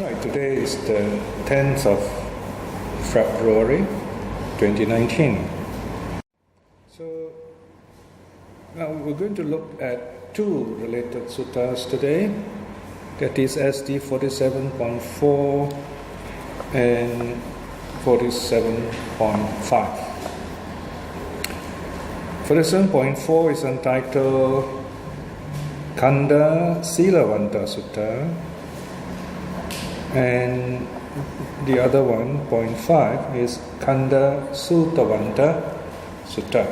Right, today is the 10th of February 2019. So now we're going to look at two related suttas today, that is SD 47.4 and 47.5. 47.4 is entitled Kanda Silavanta Sutta, and the other one, 0.5, is Kanda Sutavanta Sutta.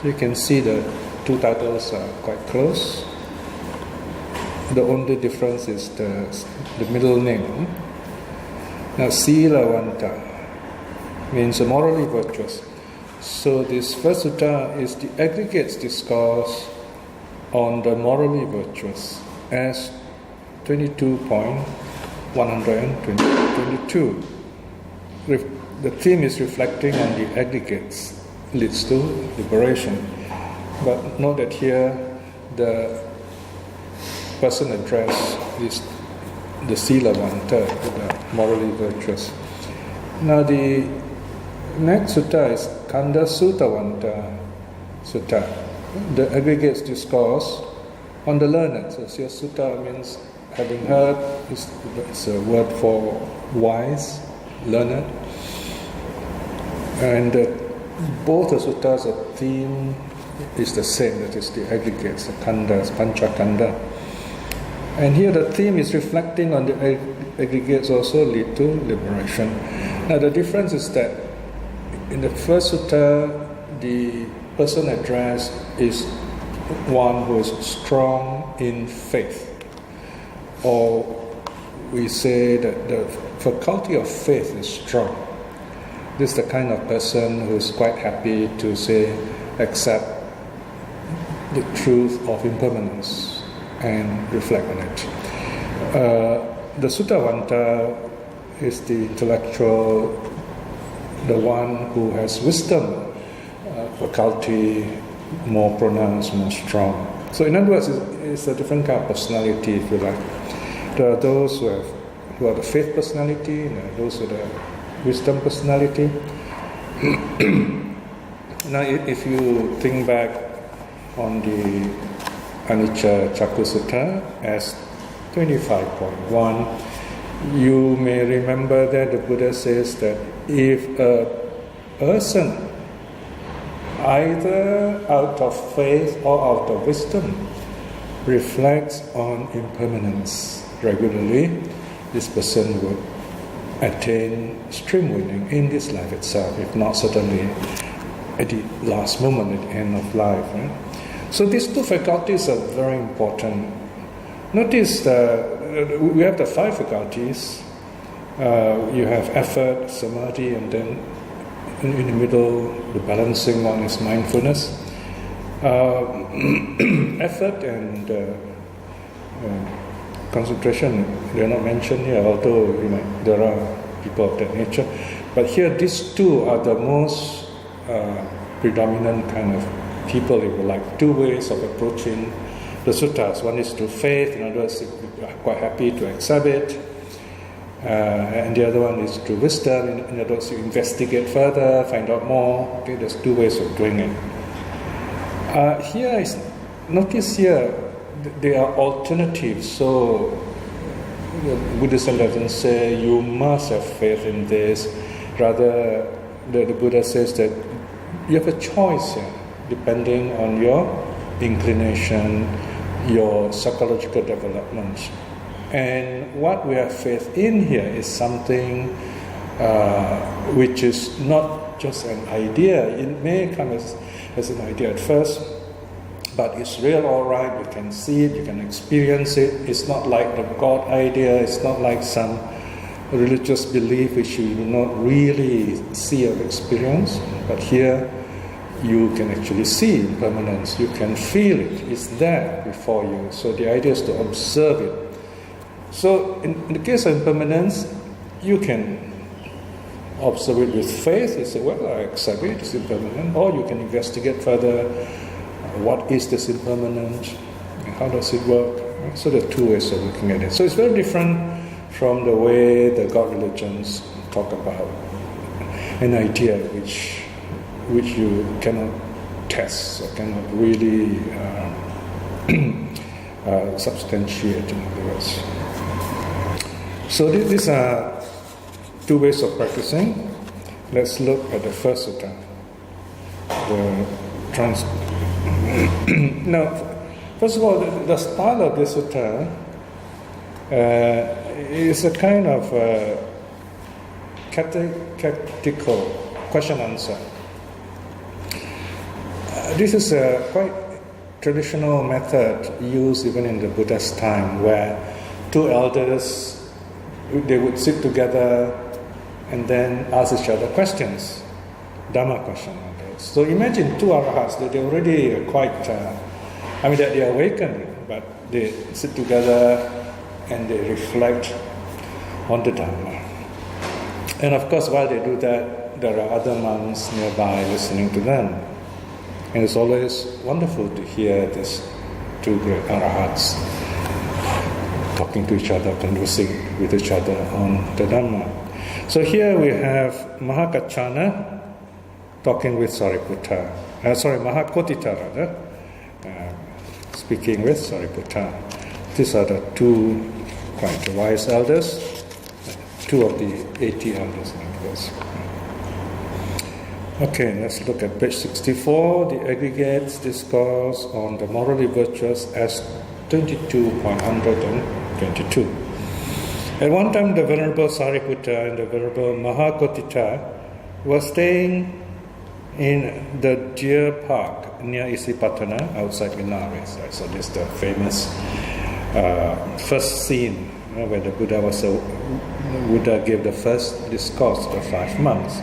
So you can see the two titles are quite close. The only difference is the middle name. Now, Silavanta means morally virtuous. So this first sutta is the aggregates discourse on the morally virtuous as 22.122. The theme is reflecting on the aggregates leads to liberation. But note that here the person addressed is the Silavanta, the morally virtuous. Now the next sutta is Kanda Sutavanta Sutta. The aggregates discourse on the learned. So here sutta means having heard, it's a word for wise, learned. And both the suttas, the theme is the same, that is the aggregates, the kandas, panchakanda. And here the theme is reflecting on the aggregates also lead to liberation. Now the difference is that in the first sutta, the person addressed is one who is strong in faith. Or we say that the faculty of faith is strong. This is the kind of person who is quite happy to say, accept the truth of impermanence and reflect on it. The Sutavanta is the intellectual, the one who has wisdom, faculty more pronounced, more strong. So in other words, it's a different kind of personality, if you like. There are those who are the faith personality, and there are those who are the wisdom personality. Now, if you think back on the Anicca Chakku Sutta as 25.1, you may remember that the Buddha says that if a person, either out of faith or out of wisdom, reflects on impermanence regularly, this person would attain stream winning in this life itself, if not certainly at the last moment, at the end of life. Right? So these two faculties are very important. Notice we have the five faculties. You have effort, samadhi, and then in the middle, the balancing one is mindfulness. Effort and concentration, they are not mentioned here, although there are people of that nature. But here, these two are the most predominant kind of people, if you like, two ways of approaching the suttas. One is through faith, in other words, you are quite happy to accept it. And the other one is through wisdom, in other words, you investigate further, find out more. Okay, there's two ways of doing it. Notice here, they are alternatives. So Buddhism doesn't say you must have faith in this. Rather, the Buddha says that you have a choice here, depending on your inclination, your psychological development. And what we have faith in here is something which is not just an idea. It may come as an idea at first, but it's real, all right. You can see it, you can experience it. It's not like the God idea. It's not like some religious belief which you do not really see or experience. But here, you can actually see impermanence. You can feel it. It's there before you. So the idea is to observe it. So in the case of impermanence, you can observe it with faith. You say, well, I accept it, it's impermanent. Or you can investigate further, what is this impermanent? How does it work? So there are two ways of looking at it. So it's very different from the way the God religions talk about an idea which you cannot test or cannot really substantiate, in other words. So these are two ways of practicing. Let's look at the first sutta. Now, first of all, the style of this sutta is a kind of catechetical question-answer. This is a quite traditional method used even in the Buddha's time, where two elders, they would sit together and then ask each other questions, Dhamma question. So imagine two arahats, they're already quite, they're awakened, but they sit together and they reflect on the Dhamma. And of course, while they do that, there are other monks nearby listening to them. And it's always wonderful to hear these two great arahats talking to each other, conversing with each other on the Dhamma. So here we have Mahakachana talking with Mahakotita rather, speaking with Sariputta. These are the two quite wise elders, two of the 80 elders in other words. Okay, let's look at page 64, the aggregates discourse on the morally virtuous as 22.122. At one time, the Venerable Sariputta and the Venerable Mahakotita were staying in the deer park near Isipatana outside Benares. Right? So this is the famous first scene where the Buddha gave the first discourse to the 5 monks.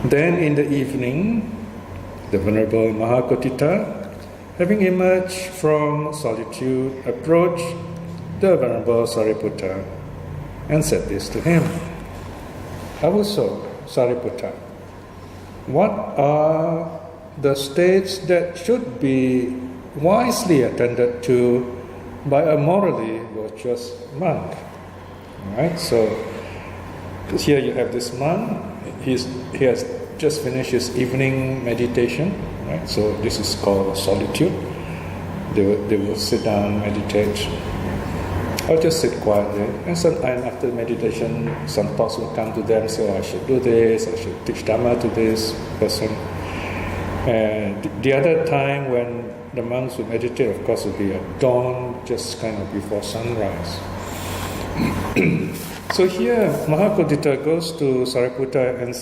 Then in the evening, the Venerable Mahakotita, having emerged from solitude, approached the Venerable Sariputta and said this to him: Avuso, Sariputta, what are the states that should be wisely attended to by a morally virtuous monk? Alright, so here you have this monk. He has just finished his evening meditation, right? So this is called solitude. They will sit down, meditate, or just sit quietly. And after meditation, some thoughts will come to them. So I should do this. I should teach Dhamma to this person. And the other time when the monks will meditate, of course, will be at dawn, just kind of before sunrise. So here, Mahakotita goes to Sariputta and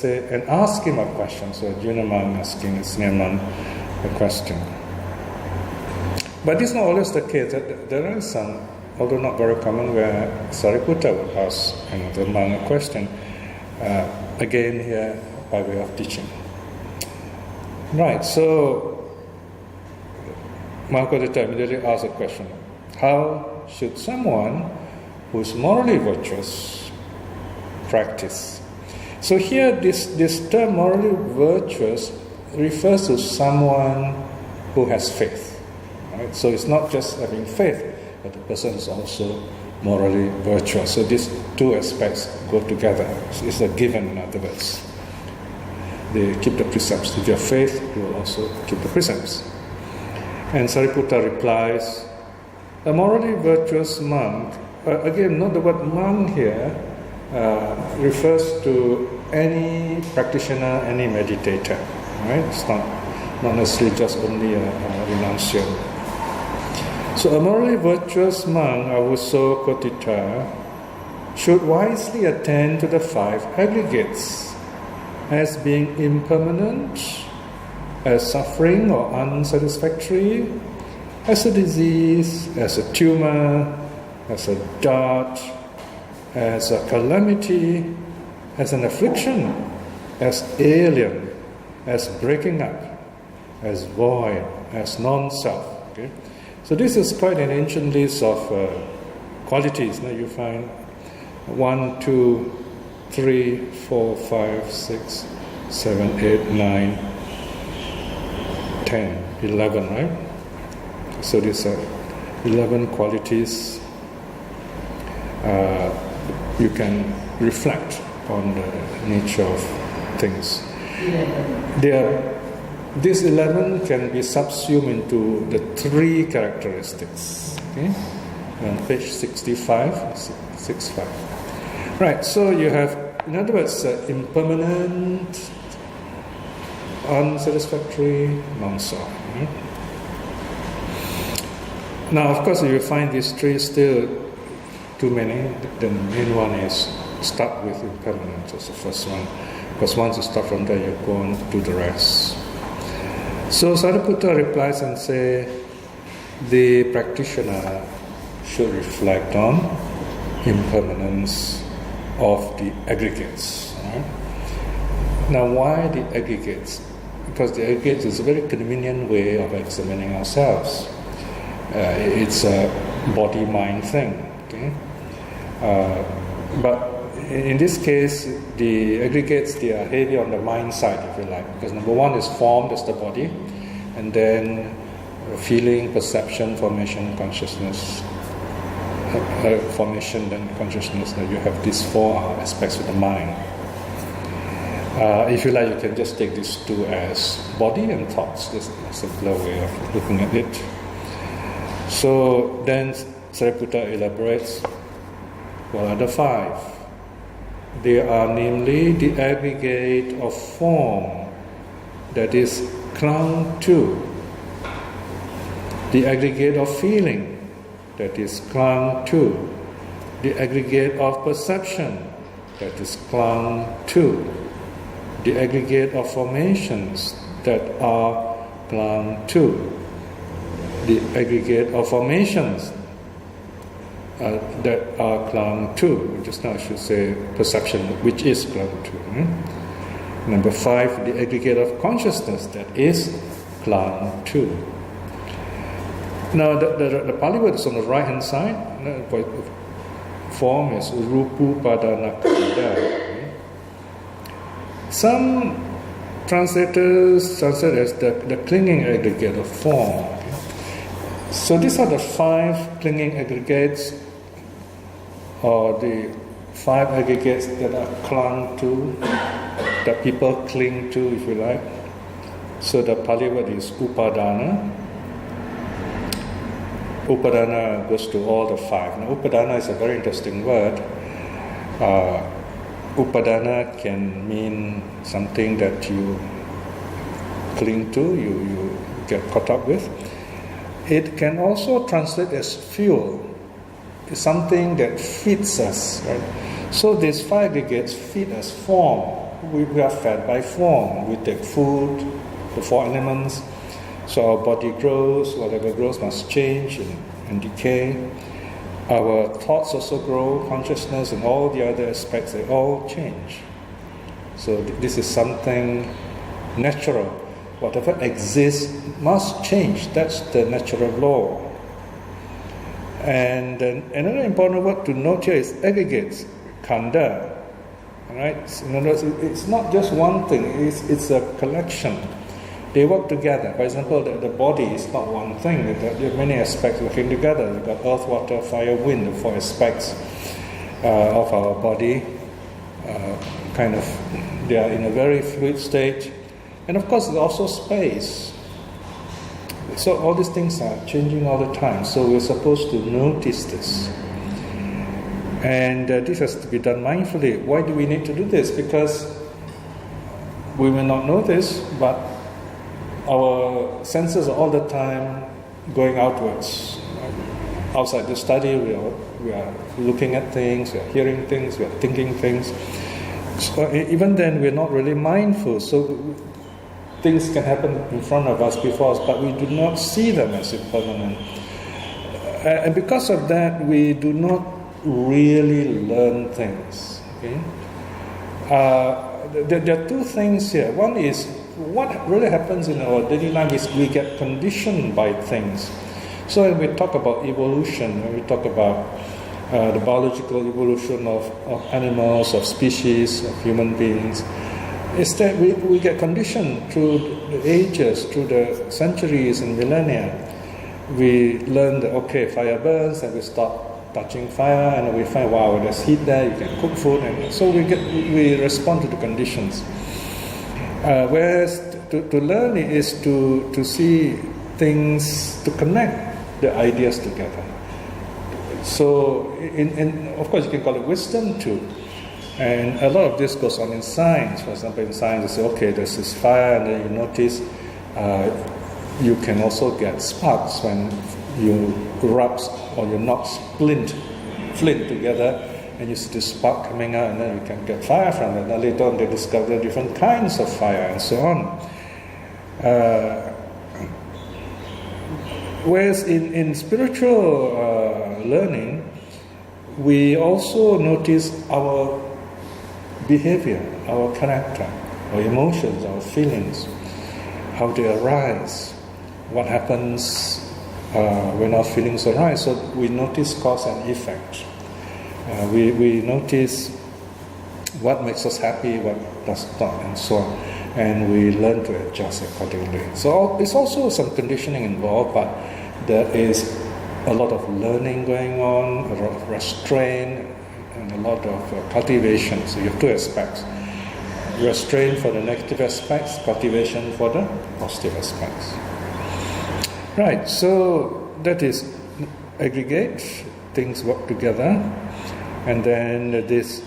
ask him a question. So a junior monk asking a senior monk a question. But this is not always the case. There are some, although not very common, where Sariputta would ask another monk a question. Again here, by way of teaching. Right, so Mahakotita immediately asks a question. How should someone who is morally virtuous practice? So here this term morally virtuous refers to someone who has faith. Right? So it's not just having faith, but the person is also morally virtuous. So these two aspects go together. It's a given, in other words. They keep the precepts. If you have faith, you will also keep the precepts. And Sariputta replies, a morally virtuous monk, again, note the word monk here refers to any practitioner, any meditator. Right? It's not necessarily just only a renunciant. So a morally virtuous monk, Avuso Kotita, should wisely attend to the 5 aggregates as being impermanent, as suffering or unsatisfactory, as a disease, as a tumor, as a dart, as a calamity, as an affliction, as alien, as breaking up, as void, as non-self. Okay? So this is quite an ancient list of qualities. Now you find 1, 2, 3, 4, 5, 6, 7, 8, 9, 10, 11, right? So these are 11 qualities you can reflect on the nature of things. These 11 can be subsumed into the 3 characteristics. Okay? On page 65. Right, so you have, in other words, impermanent, unsatisfactory, non-self. Right? Now, of course, if you find these 3 still too many, the main one is start with impermanence. That's the first one. Because once you start from there, you go on to the rest. So Sariputta replies and say, the practitioner should reflect on impermanence of the aggregates. Right? Now, why the aggregates? Because the aggregates is a very convenient way of examining ourselves. It's a body-mind thing. Okay? But in this case, the aggregates, they are heavy on the mind side, if you like. Because number 1 is form, that's the body. And then feeling, perception, formation, consciousness. Formation, then consciousness. That you have these 4 aspects of the mind. If you like, you can just take these 2 as body and thoughts. This is a simpler way of looking at it. So then Sariputta elaborates, what are the 5? They are namely the aggregate of form that is clung to, the aggregate of feeling that is clung to, the aggregate of perception that is clung to, the aggregate of formations that are clung to, the aggregate of formations that are clung to. Just now I should say perception, which is clung to. Number 5, the aggregate of consciousness that is clung to. Now the Pali word is on the right hand side. Form is rupupadanakanda. Some translators translate as the clinging aggregate of form. So these are the 5 clinging aggregates, or the 5 aggregates that are clung to, that people cling to, if you like. So the Pali word is upadana. Upadana goes to all the 5. Now, upadana is a very interesting word. Upadana can mean something that you cling to, you get caught up with. It can also translate as fuel. It's something that feeds us. Right? So these 5 aggregates feed us form. We are fed by form. We take food, the 4 elements. So our body grows, whatever grows must change and decay. Our thoughts also grow, consciousness and all the other aspects, they all change. So this is something natural. Whatever exists must change. That's the natural law. And another important word to note here is aggregates, khanda. Right? In other words, it's not just one thing, it's a collection. They work together. For example, the body is not one thing. There are many aspects working together. You've got earth, water, fire, wind, the 4 aspects of our body. They are in a very fluid state. And of course, there's also space. So all these things are changing all the time. So we're supposed to notice this. And this has to be done mindfully. Why do we need to do this? Because we may not know this, but our senses are all the time going outwards. Outside the study, we are looking at things, we are hearing things, we are thinking things. So even then, we're not really mindful. So things can happen in front of us, before us, but we do not see them as impermanent. And because of that, we do not really learn things. Okay? There are 2 things here. One is, what really happens in our daily life is we get conditioned by things. So when we talk about evolution, when we talk about the biological evolution of animals, of species, of human beings, is that we get conditioned through the ages, through the centuries and millennia. We learn that, okay, fire burns, and we stop touching fire, and we find, wow, there's heat there, you can cook food, and so we respond to the conditions. Whereas to learn is to see things, to connect the ideas together. So, of course, you can call it wisdom too. And a lot of this goes on in science. For example, in science, you say, okay, there's this fire, and then you notice you can also get sparks when you rub or you knock flint together, and you see the spark coming out, and then you can get fire from it. And later on, they discover different kinds of fire, and so on. Whereas in spiritual learning, we also notice our behavior, our character, our emotions, our feelings, how they arise, what happens when our feelings arise. So we notice cause and effect. We notice what makes us happy, what does not, and so on. And we learn to adjust accordingly. So it's also some conditioning involved, but there is a lot of learning going on, a lot of restraint, and a lot of cultivation. So you have two aspects. Restraint for the negative aspects, cultivation for the positive aspects. Right, so that is aggregate, things work together, and then these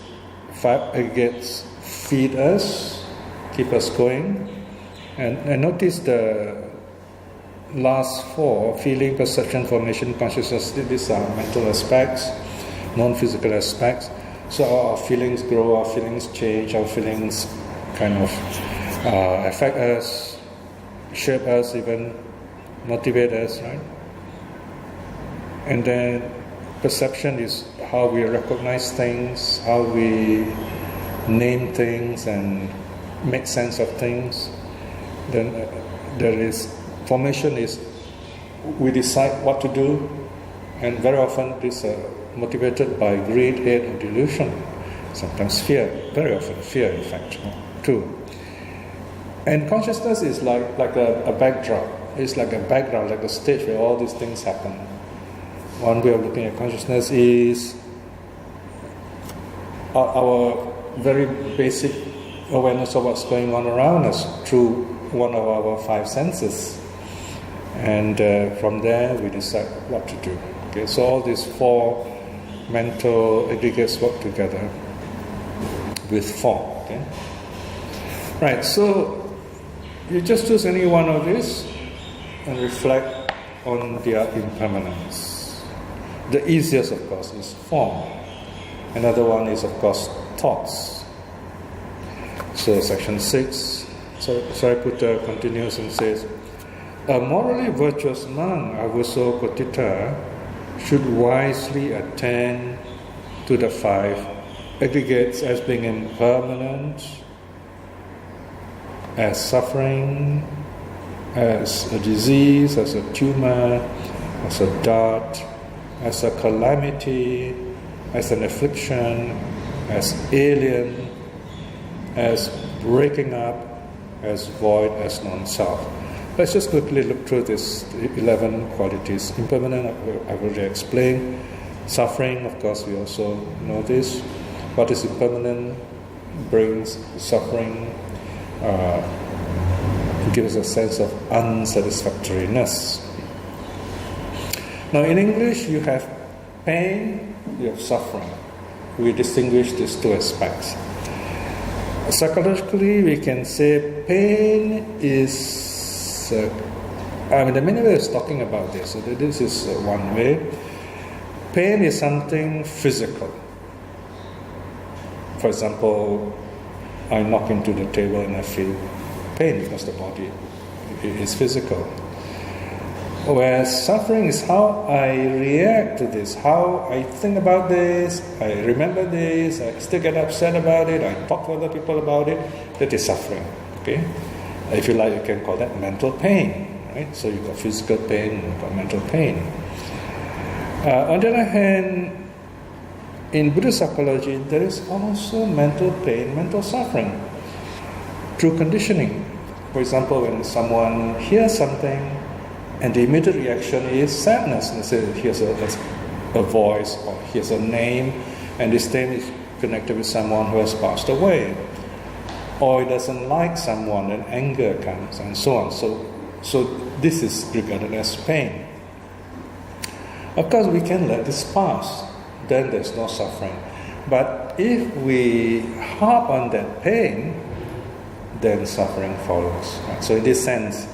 5 aggregates feed us, keep us going. And notice the last 4, feeling, perception, formation, consciousness, these are mental aspects, non-physical aspects. So our feelings grow, our feelings change, our feelings kind of affect us, shape us even, motivate us, right? And then perception is how we recognize things, how we name things and make sense of things. Then there is formation, is we decide what to do, and very often this motivated by greed, hate, or delusion. Sometimes fear, very often fear, in fact, too. And consciousness is like a backdrop. It's like a background, like a stage where all these things happen. One way of looking at consciousness is our very basic awareness of what's going on around us through one of our 5 senses. And from there, we decide what to do. Okay, so all these 4 mental aggregates work together with form. Okay? Right, so you just choose any one of these and reflect on their impermanence. The easiest, of course, is form. Another one is, of course, thoughts. So section 6, so Sariputta continues and says, a morally virtuous monk, Avuso Kotita, should wisely attend to the 5 aggregates as being impermanent, as suffering, as a disease, as a tumor, as a dart, as a calamity, as an affliction, as alien, as breaking up, as void, as non-self. Let's just quickly look through these 11 qualities. Impermanent, I've already explained. Suffering, of course, we also know this. What is impermanent brings suffering, gives a sense of unsatisfactoriness. Now, in English, you have pain, you have suffering. We distinguish these 2 aspects. Psychologically, we can say pain is there are many ways of talking about this. So this is one way. Pain is something physical. For example, I knock into the table and I feel pain because the body is physical. Whereas suffering is how I react to this, how I think about this, I remember this, I still get upset about it, I talk to other people about it. That is suffering. Okay? If you like, you can call that mental pain, right? So you've got physical pain, you've got mental pain. On the other hand, in Buddhist psychology, there is also mental pain, mental suffering through conditioning. For example, when someone hears something and the immediate reaction is sadness, and they say, here's a a voice or hears a name, and this name is connected with someone who has passed away. Or he doesn't like someone, and anger comes, and so on. So this is regarded as pain. Of course, we can let this pass, then there's no suffering. But if we harp on that pain, then suffering follows. Right? So in this sense,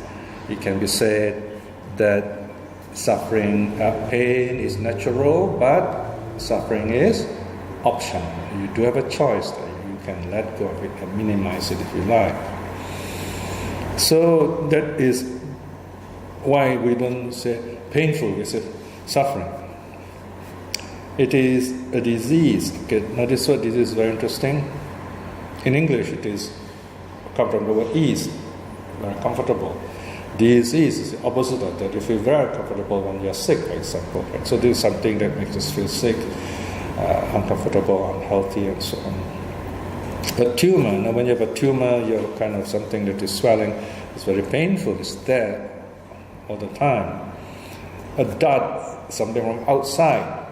it can be said that suffering, pain is natural, but suffering is optional. You do have a choice. You can let go of it and minimize it if you like. So that is why we don't say painful, we say suffering. It is a disease. Okay, notice what this is very interesting. In English, it is come from the word ease, very comfortable. Disease is the opposite of that. You feel very comfortable when you are sick, for example. Right? So this is something that makes us feel sick, uncomfortable, unhealthy, and so on. A tumor, now when you have a tumor, you have kind of something that is swelling. It's very painful. It's there all the time. A dart, something from outside,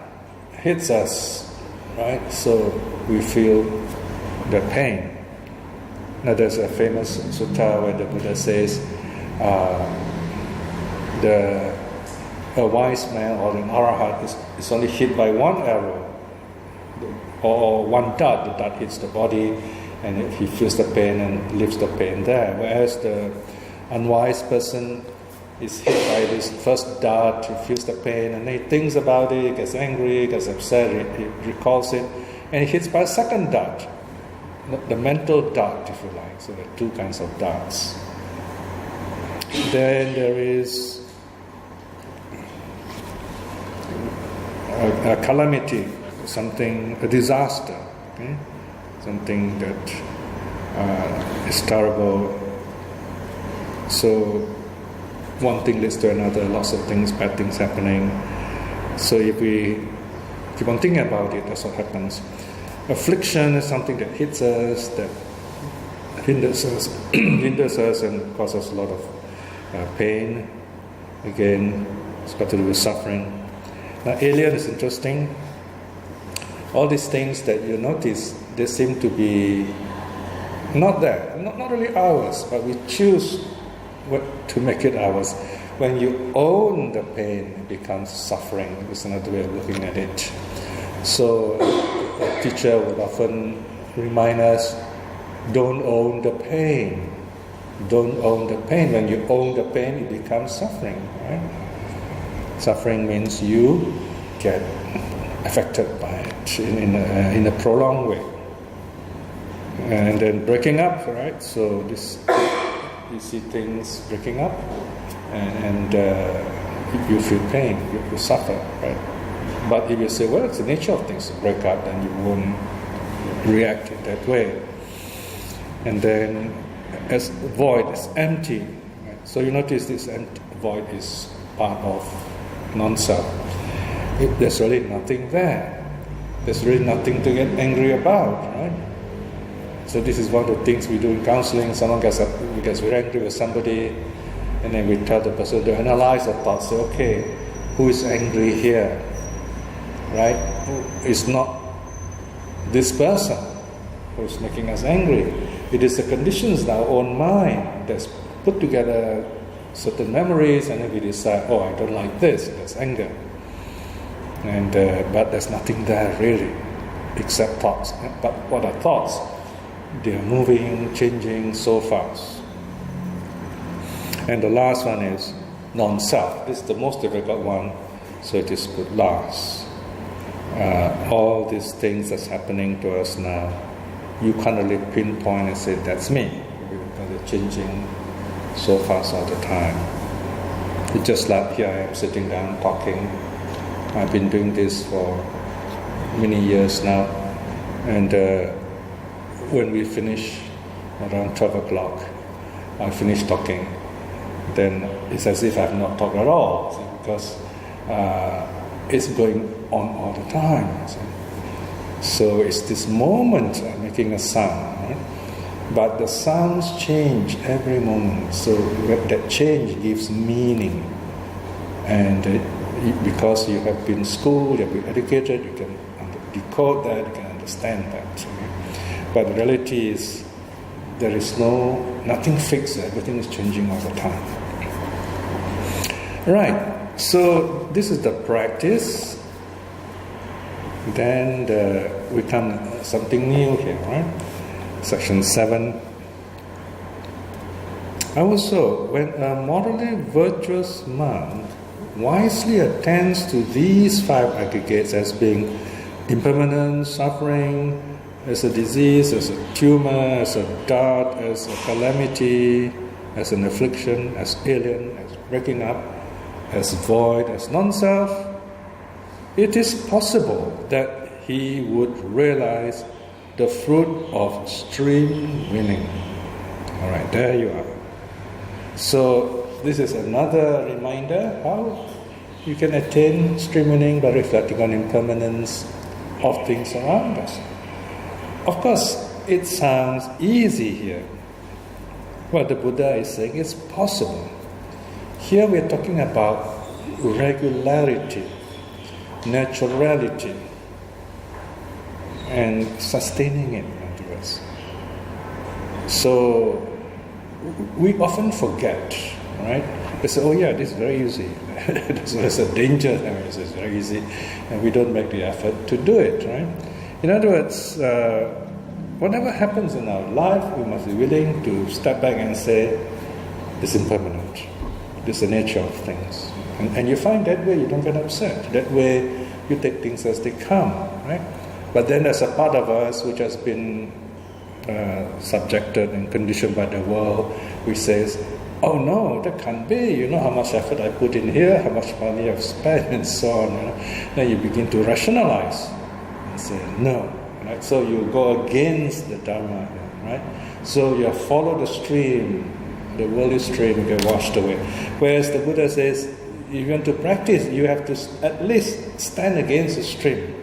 hits us, right? So we feel the pain. Now there's a famous sutta where the Buddha says, a wise man or an arahat is only hit by one arrow or one dart. The dart hits the body and he feels the pain and leaves the pain there. Whereas the unwise person is hit by this first dart, he feels the pain and he thinks about it, gets angry, gets upset, he recalls it, and he hits by a second dart, the mental dart, if you like. So there are two kinds of darts. Then there is a calamity, a disaster, okay? Something that is terrible. So one thing leads to another, lots of things, bad things happening. So if we keep on thinking about it, that's what happens. Affliction is something that hits us, that hinders us and causes a lot of pain. Again, it's got to do with suffering. Now, alien is interesting. All these things that you notice, they seem to be not there, not really ours, but we choose to make it ours. When you own the pain, it becomes suffering. It's another way of looking at it. So a teacher would often remind us, don't own the pain. Don't own the pain. When you own the pain, it becomes suffering, right? Suffering means you get affected by it in a prolonged way. And then breaking up, right? So this, you see things breaking up, and you feel pain, you suffer, right? But if you say, well, it's the nature of things to break up, then you won't react in that way. And then as void is empty, right? So you notice this void is part of non-self. There's really nothing there. There's really nothing to get angry about, right? So this is one of the things we do in counseling. Someone gets very angry with somebody, and then we tell the person to analyze the thoughts. Say, okay, who is angry here, right? It's not this person who's making us angry. It is the conditions in our own mind that's put together certain memories, and then we decide, oh, I don't like this. That's anger. And but there's nothing there really, except thoughts. But what are thoughts? They are moving, changing so fast. And the last one is non-self. This is the most difficult one, so it is put last. All these things that's happening to us now, you can't really pinpoint and say, that's me, because they're changing so fast all the time. It's just like here I am sitting down talking. I've been doing this for many years now, and when we finish around 12 o'clock, I finish talking, then it's as if I've not talked at all, because it's going on all the time. So it's this moment making a sound, right? But the sounds change every moment, so that change gives meaning, and because you have been schooled, you have been educated, you can decode that, you can understand that. Okay? But the reality is, there is nothing fixed, everything is changing all the time. Right, so this is the practice. Then we come something new here, right? Section 7. Also, when a morally virtuous monk wisely attends to these 5 aggregates as being impermanent, suffering, as a disease, as a tumor, as a dart, as a calamity, as an affliction, as alien, as breaking up, as void, as non-self, it is possible that he would realize the fruit of stream winning. All right, there you are. So this is another reminder how you can attain stream winning by reflecting on impermanence of things around us. Of course, it sounds easy here. What the Buddha is saying is possible. Here we are talking about regularity, naturality, and sustaining it, in other words. So we often forget, right? We say, oh yeah, this is very easy. There's a danger there, it's very easy, and we don't make the effort to do it, right? In other words, whatever happens in our life, we must be willing to step back and say, it's impermanent. This is the nature of things. And you find that way you don't get upset. That way you take things as they come, right? But then there's a part of us which has been subjected and conditioned by the world, which says, oh no, that can't be. You know how much effort I put in here, how much money I've spent, and so on. You know? Then you begin to rationalize and say, no. Right? So you go against the Dharma, right? So you follow the stream, the worldly stream, you get washed away. Whereas the Buddha says, if you want to practice, you have to at least stand against the stream,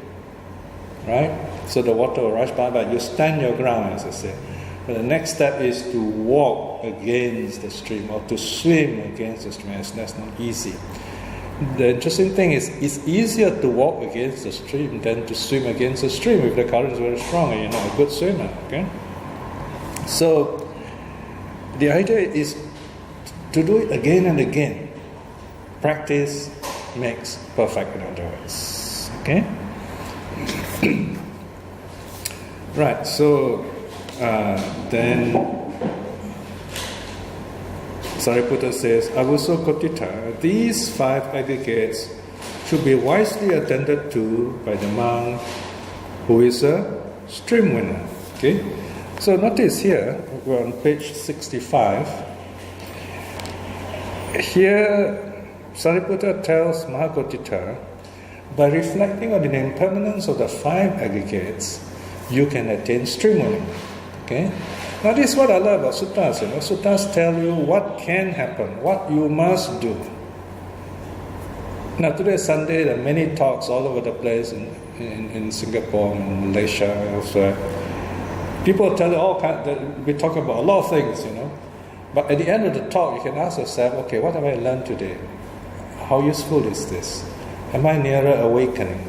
right? So the water will rush by, but you stand your ground, as I say. But the next step is to walk against the stream or to swim against the stream. That's not easy. The interesting thing is, it's easier to walk against the stream than to swim against the stream if the current is very strong and you're not a good swimmer. Okay? So the idea is to do it again and again. Practice makes perfect, in other words. Okay? Right, so then Sariputta says, Avuso Kotita, these 5 aggregates should be wisely attended to by the monk who is a stream winner. Okay? So notice here, we're on page 65. Here, Sariputta tells Mahakotita, by reflecting on the impermanence of the 5 aggregates, you can attain stream winning. Okay? Now this is what I love about suttas. You know, suttas tell you what can happen, what you must do. Now today is Sunday, there are many talks all over the place in Singapore, in Malaysia, elsewhere. People tell you we talk about a lot of things, you know. But at the end of the talk, you can ask yourself, okay, what have I learned today? How useful is this? Am I nearer awakening?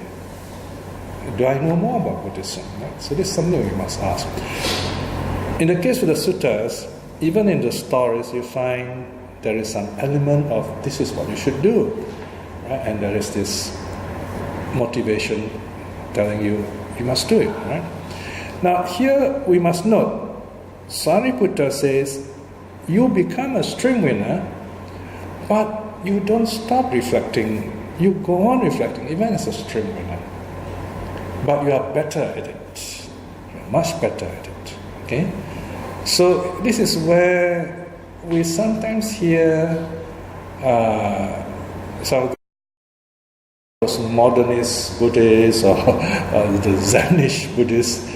Do I know more about Buddhism? Right? So this is something we must ask. In the case of the suttas, even in the stories, you find there is some element of this is what you should do, right? And there is this motivation telling you you must do it. Right? Now here we must note, Sariputta says, you become a stream winner, but you don't stop reflecting. You go on reflecting, even as a stream winner. But you are better at it. You're much better at it. Okay? So this is where we sometimes hear some modernist Buddhists or the Zenish Buddhists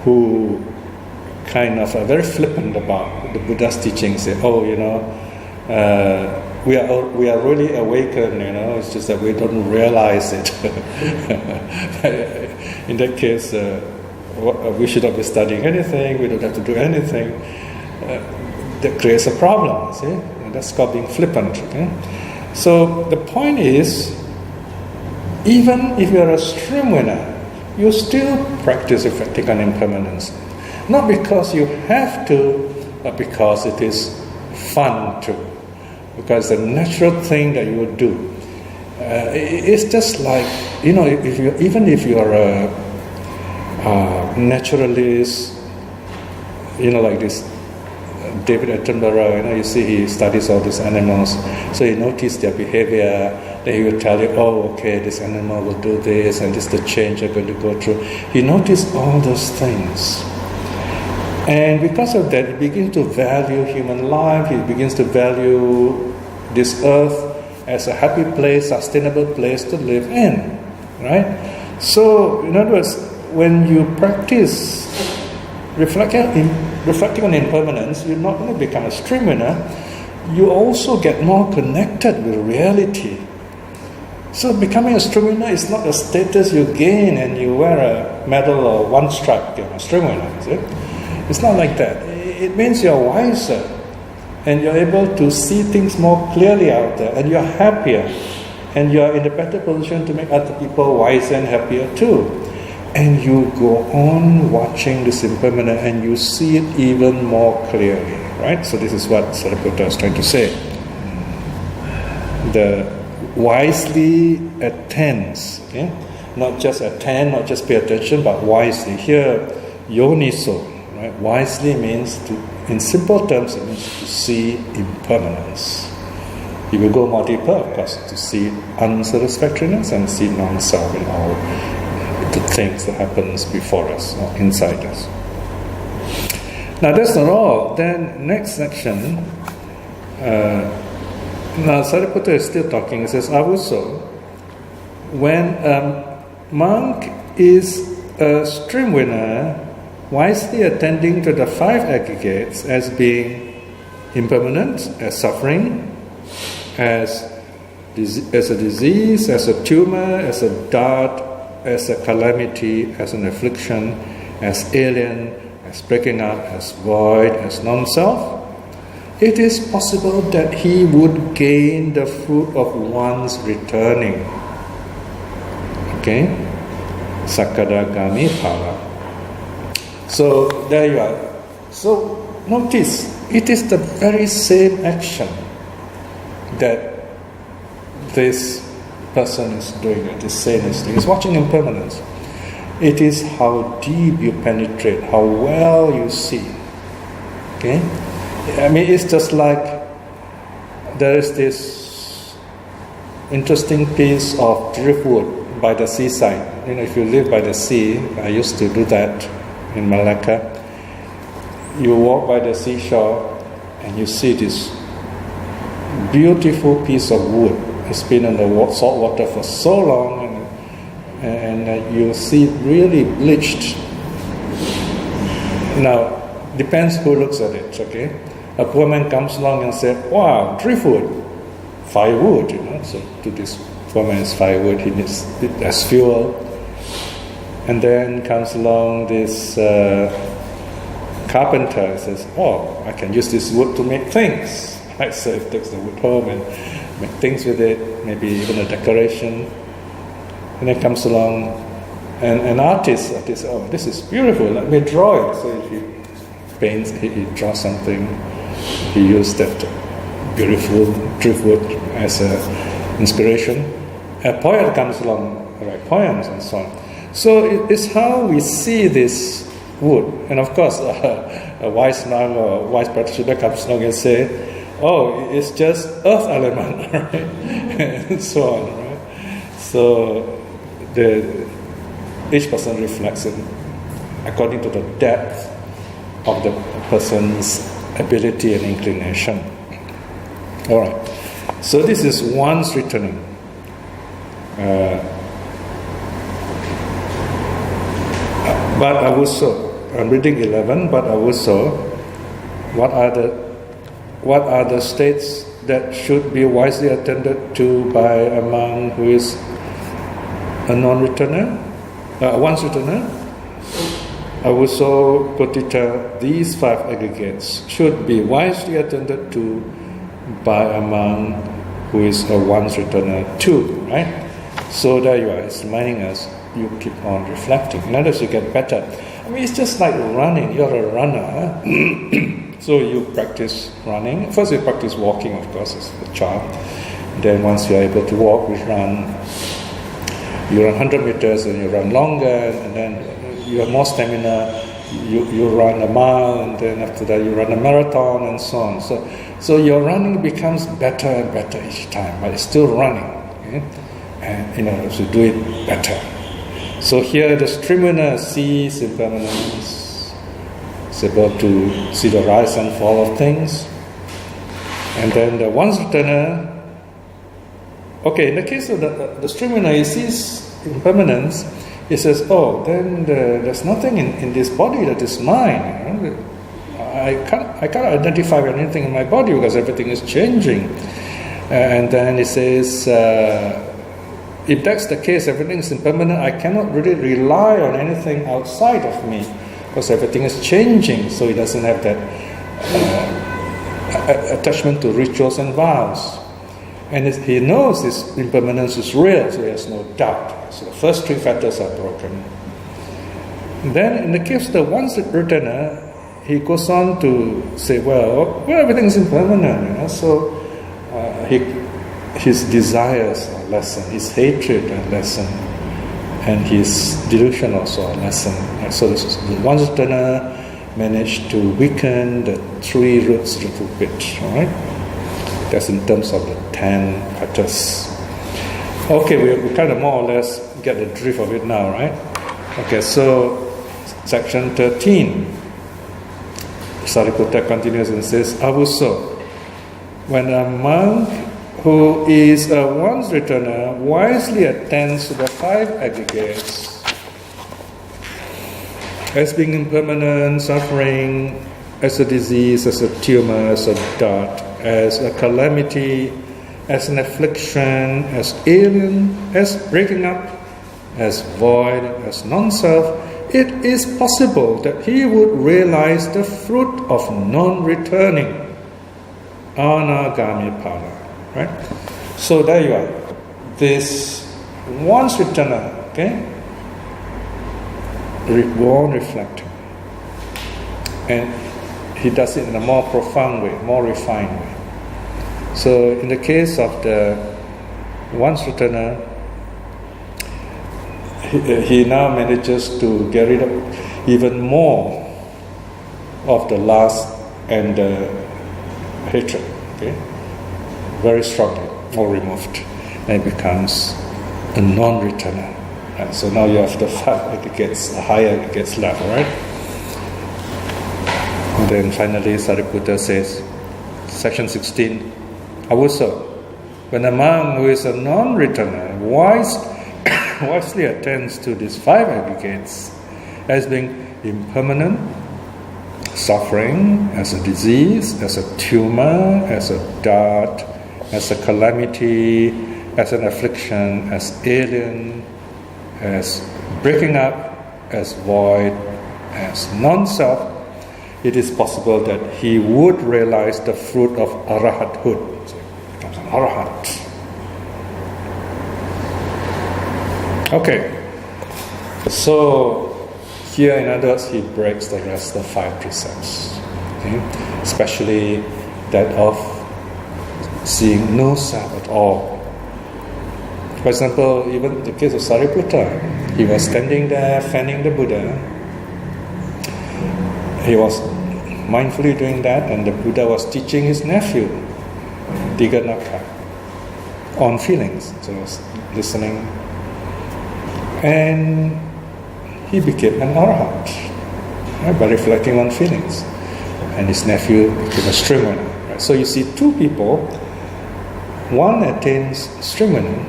who kind of are very flippant about the Buddha's teachings. Say, oh, you know, we are really awakened, you know, it's just that we don't realize it. In that case, we should not be studying anything, we don't have to do anything. That creates a problem, see? And that's called being flippant. Okay? So the point is, even if you're a stream winner, you still practice reflecting on impermanence. Not because you have to, but because it is fun to. Because it's a natural thing that you would do. It's just like, even if you're a naturalist, like this David Attenborough, you see he studies all these animals, so he notices their behavior, then he will tell you, okay, this animal will do this, and this is the change they're going to go through. He noticed all those things. And because of that, he begins to value human life, he begins to value this earth as a happy place, sustainable place to live in, right? So, in other words, when you practice reflecting on impermanence, you not only become a stream winner, you also get more connected with reality. So becoming a stream winner is not a status you gain and you wear a medal or one stripe, you're a stream winner, is it? It's not like that. It means you're wiser and you're able to see things more clearly out there, and you're happier, and you're in a better position to make other people wiser and happier too. And you go on watching this impermanent and you see it even more clearly, right? So this is what Sariputta is trying to say. The wisely attends, okay? Not just attend, not just pay attention, but wisely. Here, yoniso, right? Wisely means to, in simple terms, it means to see impermanence. You will go more deeper, of course, to see unsatisfactoriness and see non-self in all the things that happens before us or inside us. Now that's not all. Then next section, now Sariputta is still talking. He says, Avuso, when a monk is a stream winner, wisely attending to the 5 aggregates as being impermanent, as suffering, as a disease, as a tumor, as a dart, as a calamity, as an affliction, as alien, as breaking up, as void, as non-self, it is possible that he would gain the fruit of one's returning. Okay? Sakadagami phala. So there you are. So notice, it is the very same action that this person is doing it, this saint is doing. It's watching impermanence. It is how deep you penetrate, how well you see. Okay? I mean, it's just like there is this interesting piece of driftwood by the seaside. If you live by the sea, I used to do that in Malacca. You walk by the seashore and you see this beautiful piece of wood. It's been in the salt water for so long, and you see it really bleached. Now, depends who looks at it, okay? A poor man comes along and says, wow, driftwood, firewood, So to this poor man's firewood, he needs it as fuel. And then comes along this carpenter and says, I can use this wood to make things. Right? So he takes the wood home and make things with it, maybe even a decoration. And then comes along an artist, this is beautiful, let me draw it. So if he paints, he draws something, he used that beautiful driftwood as an inspiration. A poet comes along, write poems and so on. So it's how we see this wood. And of course, a wise man or a wise practitioner comes along and say, it's just earth element, right? And so on, right? So each person reflects it according to the depth of the person's ability and inclination. All right. So this is one's returning. But Avuso, I'm reading 11. But Avuso, what are the states that should be wisely attended to by a monk who is a non-returner, once returner? Avuso Kotita, these 5 aggregates should be wisely attended to by a monk who is a once returner too, right? So there you are. It's reminding us, you keep on reflecting. In other words, you get better. I mean, it's just like running. You're a runner. So you practice running. First you practice walking, of course, as a child. Then once you're able to walk, you run 100 meters and you run longer, and then you have more stamina. You run a mile, and then after that you run a marathon, and so on. So your running becomes better and better each time, but it's still running. Okay? And to do it better. So here the streamer sees impermanence, is able to see the rise and fall of things. And then the once returner, okay, in the case of the streamer, he sees impermanence. He says, oh, then there's nothing in this body that is mine. I can't identify with anything in my body because everything is changing. And then he says, if that's the case, everything is impermanent, I cannot really rely on anything outside of me because everything is changing. So he doesn't have that attachment to rituals and vows. And he knows this impermanence is real, so he has no doubt. So the first three fetters are broken. Then in the case of the once returner, he goes on to say, well, everything is impermanent, so his desires are lessened, his hatred are lessened, and his delusion also are lessened. So the once returner managed to weaken the three roots a little bit, all right? That's in terms of the 10 fetters. Okay, we kind of more or less get the drift of it now, right? Okay, so section 13. Sariputta continues and says, Avuso, when a monk who is a once returner wisely attends to the 5 aggregates, as being impermanent, suffering, as a disease, as a tumor, as a dart, as a calamity, as an affliction, as alien, as breaking up, as void, as non-self, it is possible that he would realize the fruit of non-returning, anagami phala. Right? So there you are. This once returner, okay, born reflecting. And he does it in a more profound way, more refined way. So in the case of the once returner, he now manages to get rid of even more of the lust and the hatred, okay? Very strongly, more removed. And it becomes a non-returner. And so now you have the 5 aggregates, the higher aggregates left, right? And then finally Sariputta says, section 16, Avuso, when a monk who is a non-returner wisely attends to these 5 aggregates as being impermanent, suffering, as a disease, as a tumor, as a dart, as a calamity, as an affliction, as alien, as breaking up, as void, as non-self, it is possible that he would realize the fruit of arahathood. So he becomes an arahat. Okay, so here in other words, he breaks the rest of 5 precepts, okay? Especially that of seeing no self at all. For example, even the case of Sariputta, he was standing there fanning the Buddha. He was mindfully doing that, and the Buddha was teaching his nephew, Diganakha, on feelings. So he was listening. And he became an arahat, right, by reflecting on feelings. And his nephew became a strimana. Right? So you see 2 people. One attains strimana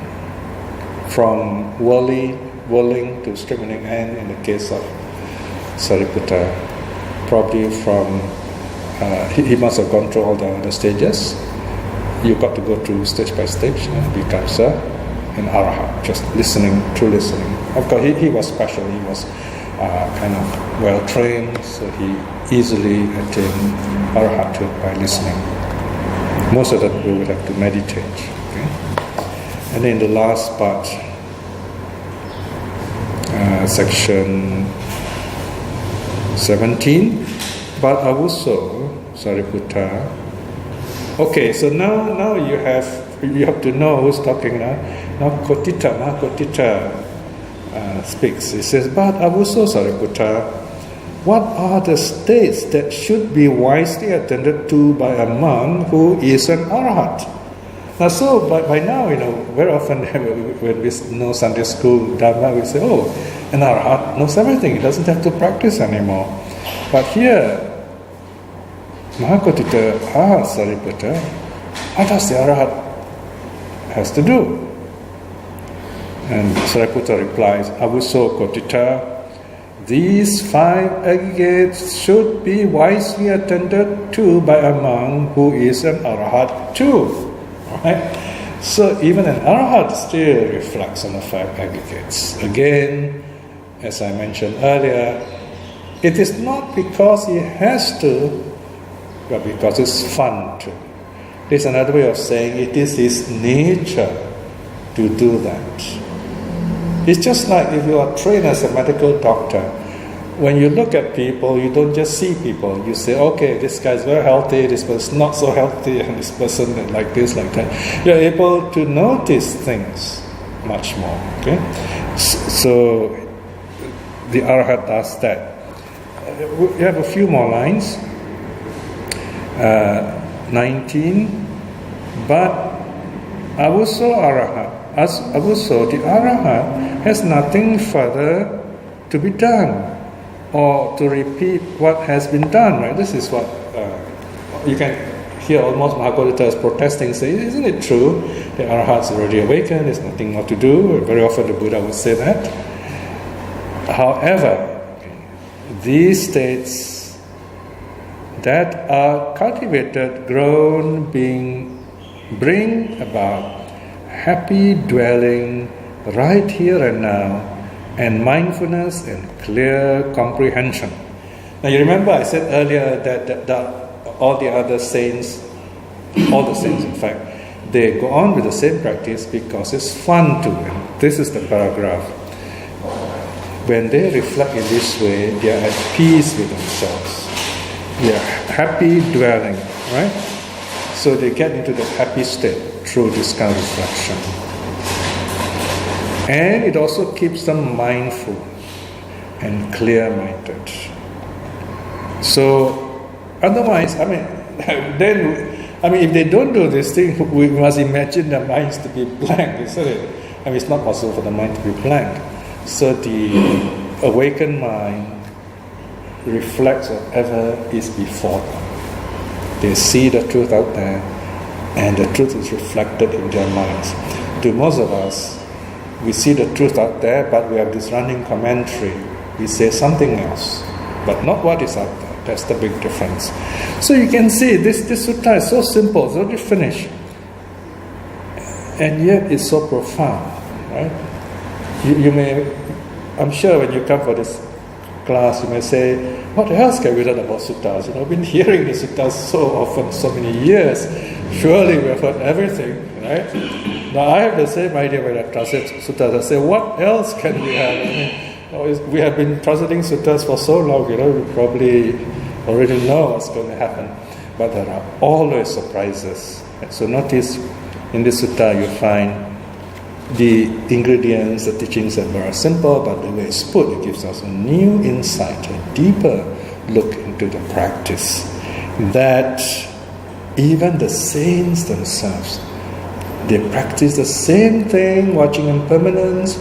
from whirling to strimana, and in the case of Sariputta, probably from he must have gone through all the stages. You got to go through stage by stage and becomes an arahat, just listening, true listening. Of course, he was special. He was kind of well trained, so he easily attained arahathood by listening. Most of that we would have to meditate. Okay? And then the last part, section 17. But Avuso, Sariputta. Okay, so now you have to know who's talking now. Now Kotita speaks. He says, but Avuso, Sariputta, what are the states that should be wisely attended to by a monk who is an Arhat? Now, so by now, very often when we know Sunday school Dharma, we say, oh, an Arhat knows everything, he doesn't have to practice anymore. But here, Mahakotita asks Sariputta, what does the Arhat has to do? And Sariputta replies, Avuso Kotita, these 5 aggregates should be wisely attended to by a monk who is an Arhat too. Right? So even an Arhat still reflects on the 5 aggregates. Again, as I mentioned earlier, it is not because he has to, but because it's fun to. There's another way of saying it is his nature to do that. It's just like if you are trained as a medical doctor. When you look at people, you don't just see people. You say, okay, this guy's very healthy, this person's not so healthy, and this person like this, like that. You're able to notice things much more. Okay, so the Arhat does that. We have a few more lines. 19. But Avuso Arahat, as Avuso, the Arahat has nothing further to be done or to repeat what has been done. Right? This is what you can hear almost Mahakotita is protesting, saying, isn't it true? The Arahat's already awakened, there's nothing more to do. Very often the Buddha would say that. However, these states that are cultivated, grown, bring about happy dwelling right here and now, and mindfulness and clear comprehension. Now you remember I said earlier that all the other saints, all the saints in fact, they go on with the same practice because it's fun to them. This is the paragraph. When they reflect in this way, they are at peace with themselves. They are happy dwelling, right? So they get into the happy state through this kind of reflection. And it also keeps them mindful and clear-minded. So, otherwise, if they don't do this thing, we must imagine their minds to be blank, isn't it? It's not possible for the mind to be blank. So the awakened mind reflects whatever is before them. They see the truth out there, and the truth is reflected in their minds. To most of us, we see the truth out there, but we have this running commentary. We say something else, but not what is out there. That's the big difference. So you can see this sutta is so simple, it's already finished, and yet it's so profound, right? You may, I'm sure when you come for this class, you may say, what else can we learn about suttas? I've been hearing the suttas so often, so many years. Surely we have heard everything, right? Now I have the same idea when I translate suttas. I say, what else can we have? We have been translating suttas for so long, we probably already know what's going to happen. But there are always surprises. So notice in this sutta you find the ingredients, the teachings are very simple, but the way it's put, it gives us a new insight, a deeper look into the practice. That even the saints themselves, they practice the same thing, watching impermanence,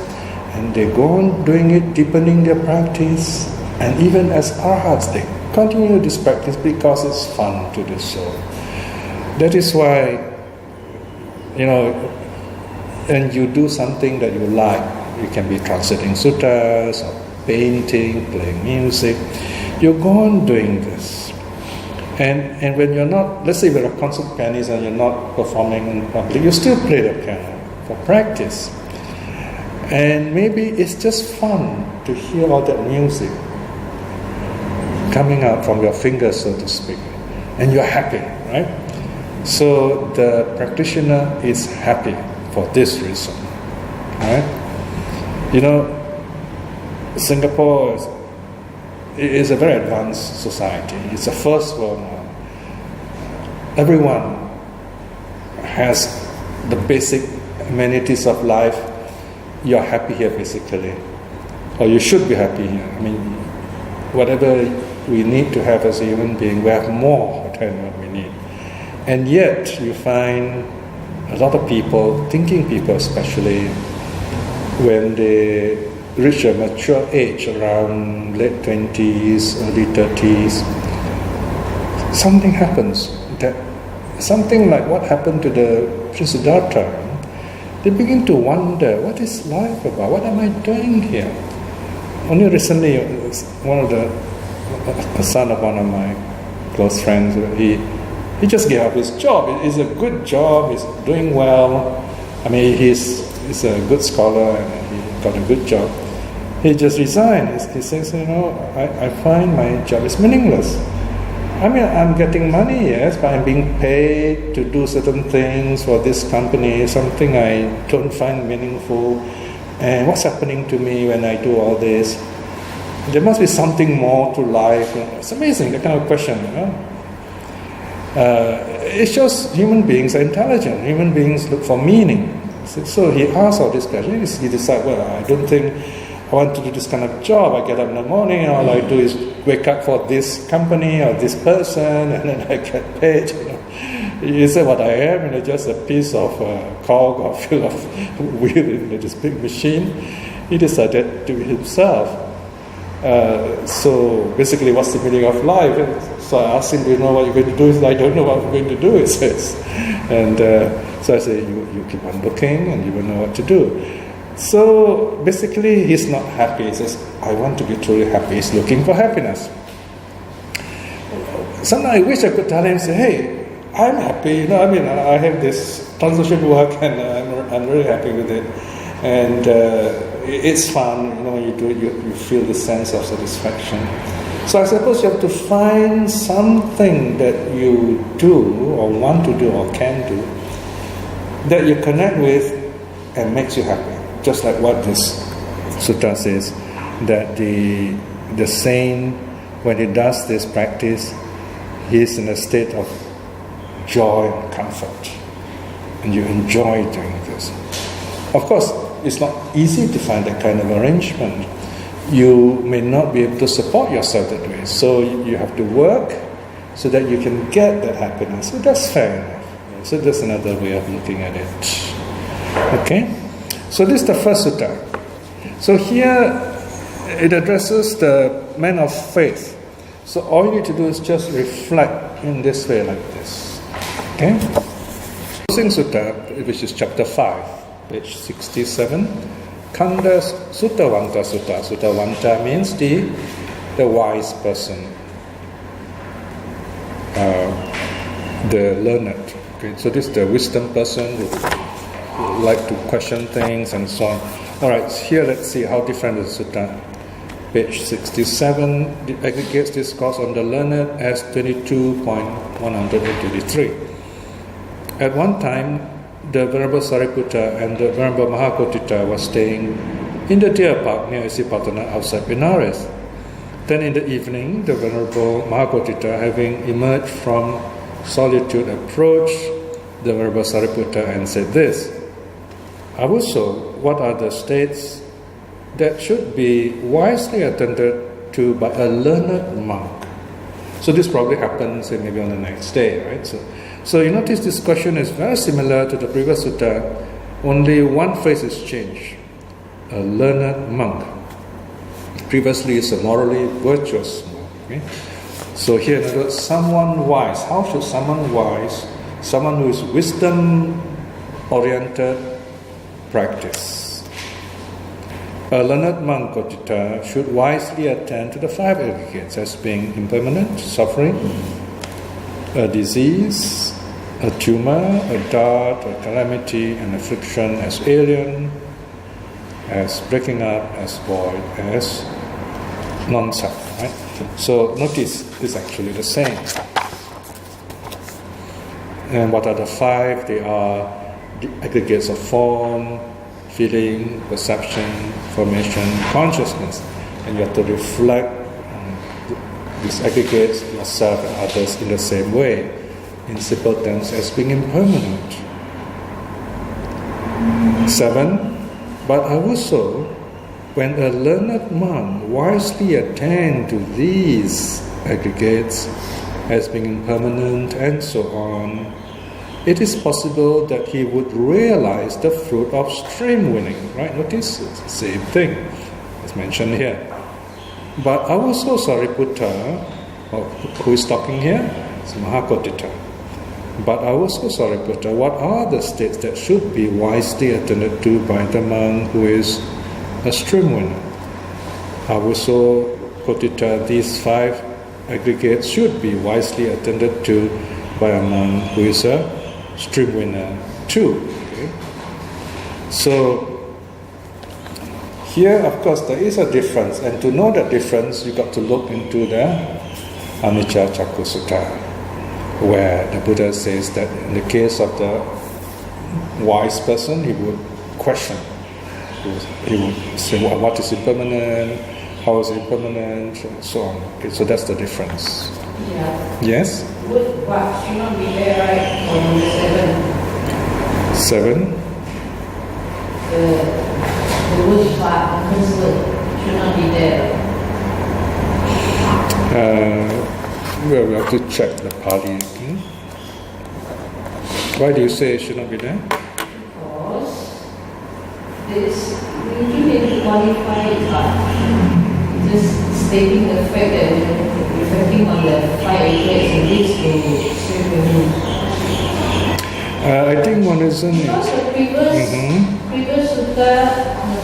and they go on doing it, deepening their practice. And even as arhats, they continue this practice because it's fun to do so. That is why, and you do something that you like. You can be translating suttas, or painting, playing music. You go on doing this. And when you're not, let's say you're a concert pianist and you're not performing in public, you still play the piano for practice. And maybe it's just fun to hear all that music coming out from your fingers, so to speak. And you're happy, right? So the practitioner is happy for this reason, right? Singapore is a very advanced society. It's a first world now. Everyone has the basic amenities of life. You're happy here basically, or you should be happy here. I mean, whatever we need to have as a human being, we have more than what we need. And yet you find a lot of people, thinking people especially, when they reach a mature age around late 20s, early 30s, something happens. That something like what happened to the Prince Siddhartha. They begin to wonder, what is life about? What am I doing here? Only recently, a son of one of my close friends, he just gave up his job. It's a good job. He's doing well. I mean, he's a good scholar and he got a good job. He just resigned. He says, I find my job is meaningless. I mean, I'm getting money, yes, but I'm being paid to do certain things for this company, something I don't find meaningful. And what's happening to me when I do all this? There must be something more to life. It's amazing, that kind of question, It shows human beings are intelligent. Human beings look for meaning. So he asks all these questions. He decides, I don't think I want to do this kind of job. I get up in the morning and all I do is wake up for this company or this person and then I get paid. You say what I am, just a piece of cog or full of wheel in this big machine. He decided to be himself. So basically, what's the meaning of life? So I asked him, do you know what you're going to do? He said, I don't know what I'm going to do, he says. And so I said, you keep on looking and you will know what to do. So basically, he's not happy. He says, I want to be truly happy. He's looking for happiness. Sometimes I wish I could tell him, say, hey, I'm happy. I have this translation work and I'm really happy with it. And it's fun, when you do it, you feel the sense of satisfaction. So I suppose you have to find something that you do or want to do or can do that you connect with and makes you happy. Just like what this sutta says, that the saint, when he does this practice, he is in a state of joy and comfort. And you enjoy doing this. Of course, it's not easy to find that kind of arrangement. You may not be able to support yourself that way. So you have to work so that you can get that happiness. So that's fair enough. So that's another way of looking at it. Okay? So this is the first sutta. So here it addresses the man of faith. So all you need to do is just reflect in this way like this. Okay? Closing sutta, which is chapter 5. Page 67, Kanda Suttavanta Sutta. Suttavanta means the wise person, the learned. Okay, so this is the wisdom person who like to question things and so on. All right, here let's see how different is the sutta. Page 67, the aggregates discourse on the learned as 22.183. At one time, the Venerable Sariputta and the Venerable Mahakotita were staying in the deer park near Isipatana outside Benares. Then in the evening, the Venerable Mahakotita, having emerged from solitude, approached the Venerable Sariputta and said this: Avuso, what are the states that should be wisely attended to by a learned monk? So this probably happens maybe on the next day, right? So you notice this question is very similar to the previous sutta, only one phrase is changed. A learned monk. Previously it's a morally virtuous monk. Okay? So here in other words, someone wise. How should someone wise, someone who is wisdom-oriented, practice? A learned monk, Kotita, should wisely attend to the 5 aggregates as being impermanent, suffering, a disease, a tumor, a dart, a calamity, an affliction as alien, as breaking up, as void, as non-self. Right? So notice it's actually the same. And what are the 5? They are the aggregates of form, feeling, perception, formation, consciousness. and you have to reflect these aggregates, yourself and others in the same way, in simple terms as being impermanent. 7. But also, when a learned monk wisely attends to these aggregates as being impermanent and so on, it is possible that he would realize the fruit of stream winning. Right? Notice it's the same thing as mentioned here. But also Sariputta, who is talking here? It's Mahakotita. But also Sariputta, what are the states that should be wisely attended to by the monk who is a stream winner? Also Kotita, these 5 aggregates should be wisely attended to by a monk who is a stream winner too. Okay? So here, of course, there is a difference, and to know the difference, you got to look into the Anicca Chakku Sutta, where the Buddha says that in the case of the wise person, he would question. He would say, well, what is impermanent? How is impermanent? And so on. Okay, so that's the difference. Yeah. Yes? What should not be there, right? On the 7. The word part, the first word, should not be there. Well, we have to check the Pali. Why do you say it should not be there? Because this, we didn't qualify it, just stating the fact that reflecting on the 5 aggregates in this I think one reason is... Because the previous sutta,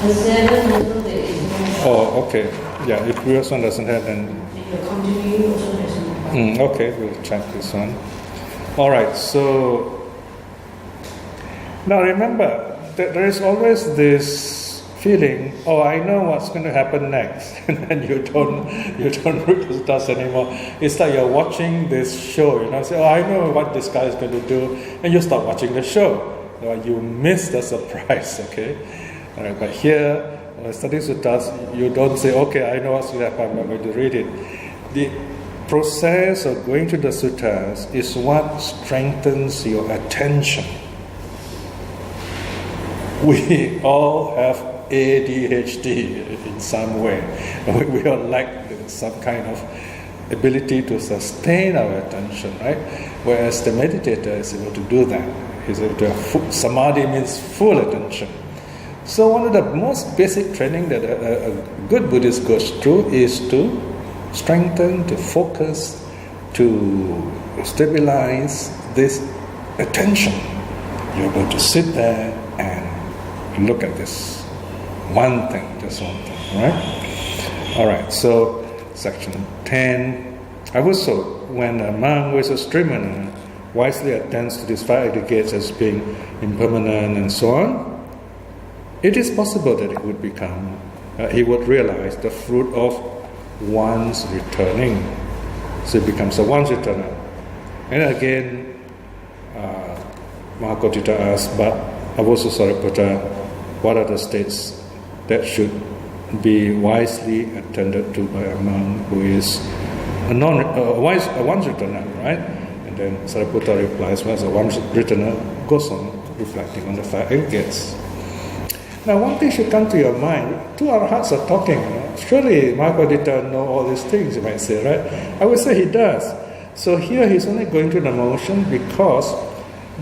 the 7 also there is no... Oh, okay. Yeah, if previous one doesn't have, then... The continuing also doesn't. Okay, we'll check this one. Alright, so... Now remember, that there is always this feeling, oh, I know what's going to happen next, and then you don't read the suttas anymore. It's like you're watching this show, say, oh, I know what this guy is going to do, and you start watching the show. You miss the surprise, okay? All right, but here, studying suttas, you don't say, okay, I know what's going to happen, I'm going to read it. The process of going to the suttas is what strengthens your attention. We all have ADHD in some way. We all lack some kind of ability to sustain our attention, right? Whereas the meditator is able to do that. He's able to have samadhi means full attention. So one of the most basic training that a good Buddhist goes through is to strengthen, to focus, to stabilize this attention. You're able to sit there and look at this one thing, just one thing, right? All right, so section 10. Also, when a monk who is a streamer wisely attends to these 5 aggregates as being impermanent and so on, it is possible that it would become, he would realize the fruit of one's returning. So it becomes a one's returner. And again, Mahakotita asks, but also Sariputta, what are the states that should be wisely attended to by a monk who is a one's returner, right? And then Sariputta replies, well, a one's returner goes on reflecting on the 5 aggregates. Now, one thing should come to your mind. 2 arahats are talking. Surely Mahakotita know all these things, you might say, right? I would say he does. So here he's only going through the motion because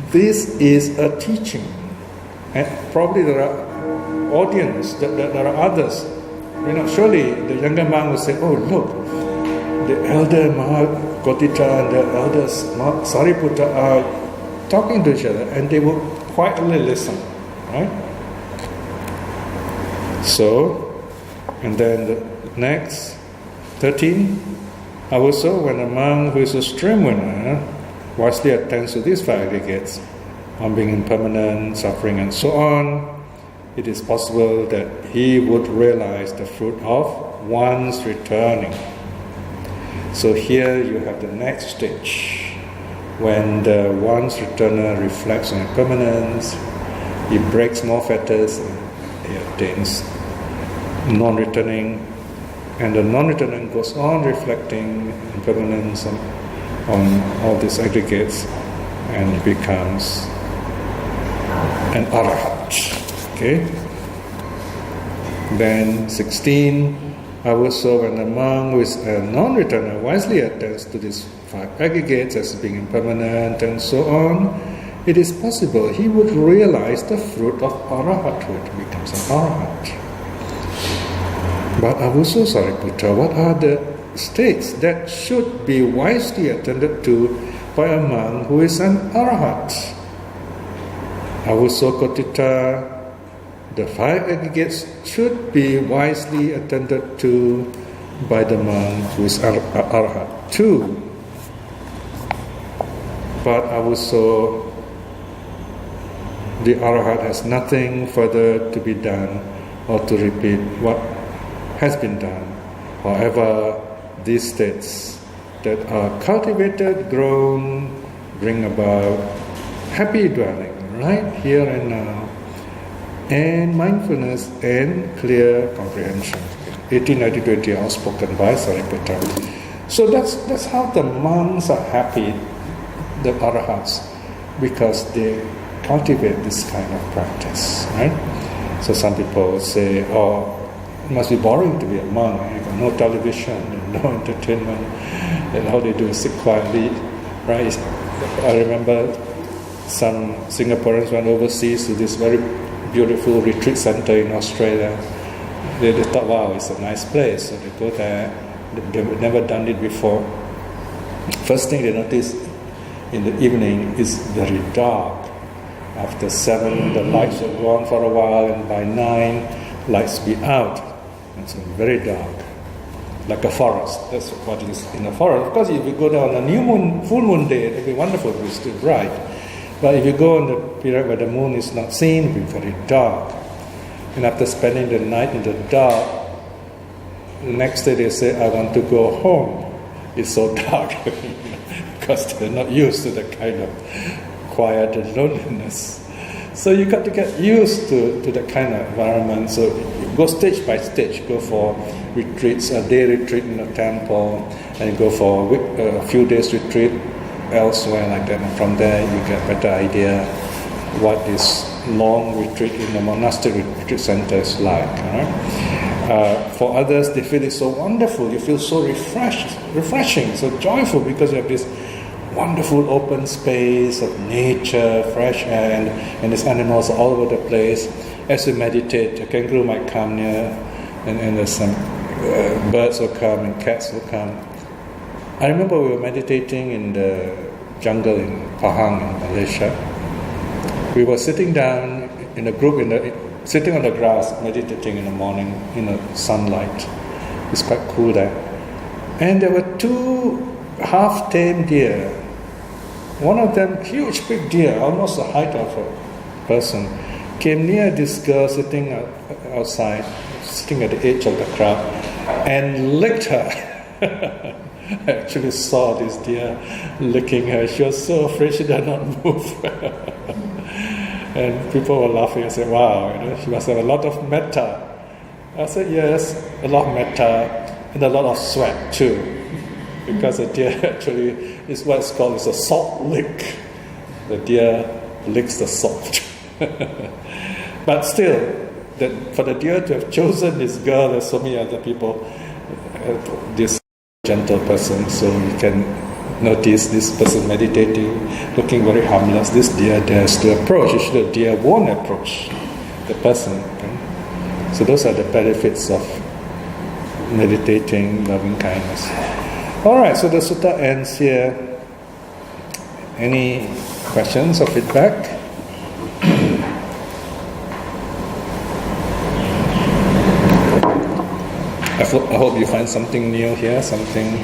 this is a teaching. And probably there are audience, there are others. Surely the younger monk will say, oh, look, the elder Mahakotita and the elder Sariputta are talking to each other, and they will quietly listen, right? So, and then the next, 13, also when a monk who is a stream winner wisely attends to these 5 aggregates on being impermanent, suffering, and so on, it is possible that he would realize the fruit of one's returning. So here you have the next stage. When the one's returner reflects on impermanence, he breaks more fetters, and he attains non-returning, And the non-returner goes on reflecting impermanence on all these aggregates and becomes an arahat. Okay? Then 16, also when a monk who is a non-returner wisely attends to these 5 aggregates as being impermanent and so on, it is possible he would realize the fruit of arahathood, becomes an arahat. But Avuso Sariputra, what are the states that should be wisely attended to by a monk who is an arahat? Avuso Kotita, the 5 aggregates should be wisely attended to by the monk who is arahat too. But Avuso, the arahat has nothing further to be done or to repeat what has been done. However, these states that are cultivated, grown, bring about happy dwelling right here and now, and mindfulness and clear comprehension. 1890-20 outspoken by Sariputta. So that's how the monks are happy, the arahats, because they cultivate this kind of practice, right? So some people say, oh, it must be boring to be a monk. You got no television and no entertainment, and all they do is sit quietly, right? I remember some Singaporeans went overseas to this very beautiful retreat center in Australia. They thought, wow, it's a nice place. So they go there. They've never done it before. First thing they notice in the evening is very dark. After 7, the lights will go on for a while, and by 9, lights be out. It's very dark, like a forest. That's what it is in a forest. Of course, if you go there on a new moon, full moon day, it'll be wonderful, it'll be still bright. But if you go on the period where the moon is not seen, it'll be very dark. And after spending the night in the dark, the next day they say, I want to go home. It's so dark, because they're not used to the kind of quiet and loneliness. So you got to get used to that kind of environment. So you go stage by stage. Go for retreats, a day retreat in a temple, and go for a few days retreat elsewhere like that. And from there you get a better idea what this long retreat in the monastic retreat center is like. Right? For others, they feel it's so wonderful. You feel so refreshing, so joyful, because you have this wonderful open space of nature, fresh air, and there's animals all over the place. As we meditate, a kangaroo might come near, and there's some birds will come and cats will come. I remember we were meditating in the jungle in Pahang in Malaysia. We were sitting down in a group, sitting on the grass, meditating in the morning in the sunlight. It's quite cool there. And there were 2 half-tamed deer. One of them, huge big deer, almost the height of a person, came near this girl sitting outside, sitting at the edge of the crowd, and licked her. I actually saw this deer licking her. She was so afraid she did not move. And people were laughing. I said, wow, she must have a lot of metta. I said, yes, a lot of metta and a lot of sweat too. Because the deer actually is what's called a salt lick. The deer licks the salt. But still, for the deer to have chosen this girl, there's so many other people, this gentle person, so you can notice this person meditating, looking very harmless. This deer dares to approach. Usually the deer won't approach the person. Okay? So those are the benefits of meditating, loving kindness. Alright, so the sutta ends here. Any questions or feedback? I hope you find something new here, something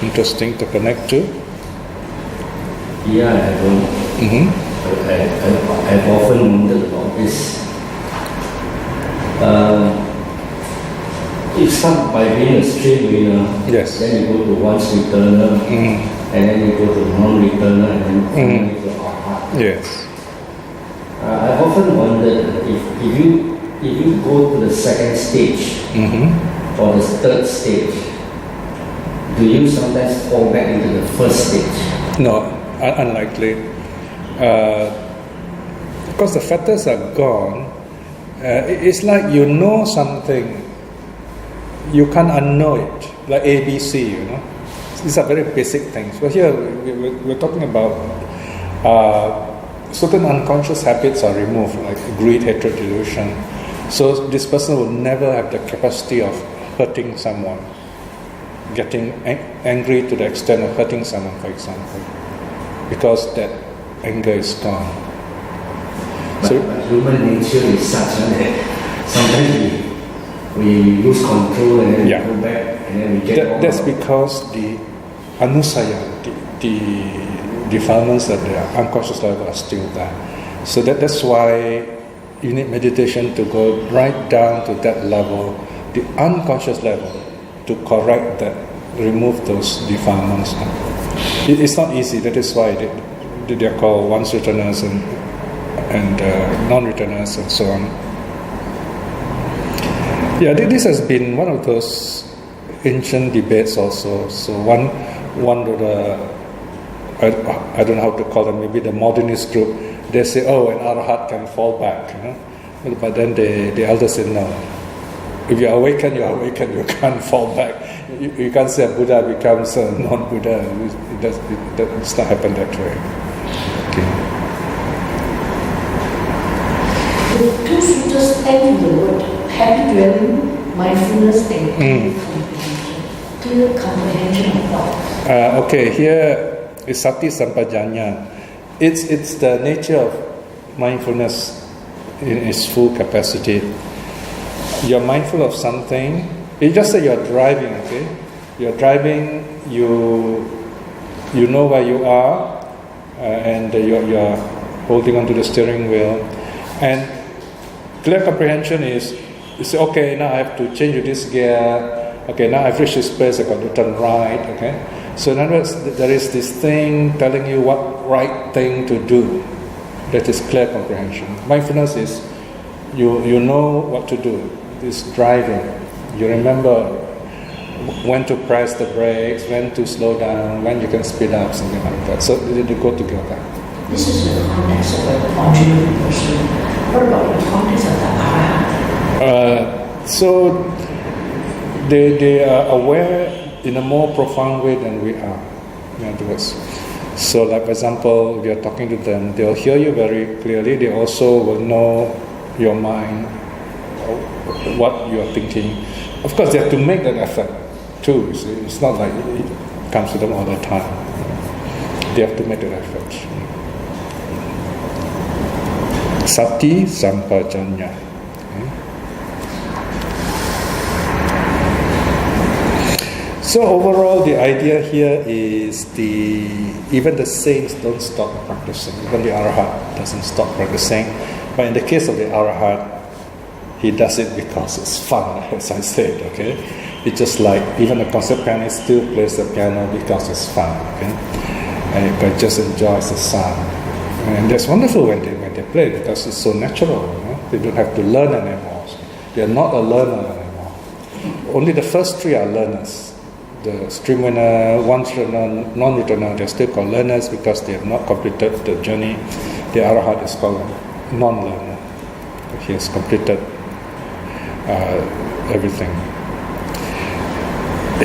interesting to connect to. Yeah, I've often wondered about this. If some by being a straight winner, Yes. then you go to once returner, and then you go to non-returner, and then finally to aha. Yes. I've often wondered if you go to the second stage, for the third stage, do you sometimes fall back into the first stage? No, unlikely. Because the fetters are gone, it's like you know something, you can't unknow it, like ABC, you know. These are very basic things. But here we're talking about certain unconscious habits are removed, like greed, hatred, delusion. So this person will never have the capacity of hurting someone, getting angry to the extent of hurting someone, for example, because that anger is gone. But human nature is such that sometimes we lose control and then we go back and then we get that's because the anusaya, the defilements at the unconscious level are still there. So that's why you need meditation to go right down to that level, the unconscious level, to correct that, remove those defilements. It's not easy. That is why they are called once returners and non-returners and so on. Yeah, this has been one of those ancient debates also. So one of the, I don't know how to call them, maybe the modernist group, they say, oh, an arahat can fall back, you know. But then the elders say, no. If you awaken, you can't fall back. You can't say a Buddha becomes a non-Buddha. It does not happen that way. Okay. The two sutras end with the word happy dwelling, mindfulness, and clear comprehension of thoughts. Okay, here is Sati Sampajanya. It's the nature of mindfulness in its full capacity. You're mindful of something. You just say you're driving, okay? You're driving, you know where you are, and you're holding onto the steering wheel. And clear comprehension is, you say, okay, now I have to change to this gear. Okay, now I've reached this place, I've got to turn right, okay? So in other words, there is this thing telling you what right thing to do. That is clear comprehension. Mindfulness is, you know what to do. This driving. You remember when to press the brakes, when to slow down, when you can speed up, something like that. So they go together. This is in the context of an ordinary person. What about the context of the arahat? So they are aware in a more profound way than we are. In other words, so like for example, if you're talking to them, they'll hear you very clearly. They also will know your mind, what you are thinking. Of course, they have to make that effort too. You see. It's not like it comes to them all the time. They have to make that effort. Sati Sampajanya. So overall, the idea here is even the saints don't stop practicing. Even the arahat doesn't stop practicing. But in the case of the arahat, he does it because it's fun, as I said, okay? It's just like, even a concert pianist still plays the piano because it's fun, okay? But just enjoys the sound. And that's wonderful when they play, because it's so natural, you know? They don't have to learn anymore. They are not a learner anymore. Only the first three are learners. The stream winner, once returner, non-returner, they're still called learners because they have not completed the journey. The arahat is called a non-learner. He has completed everything.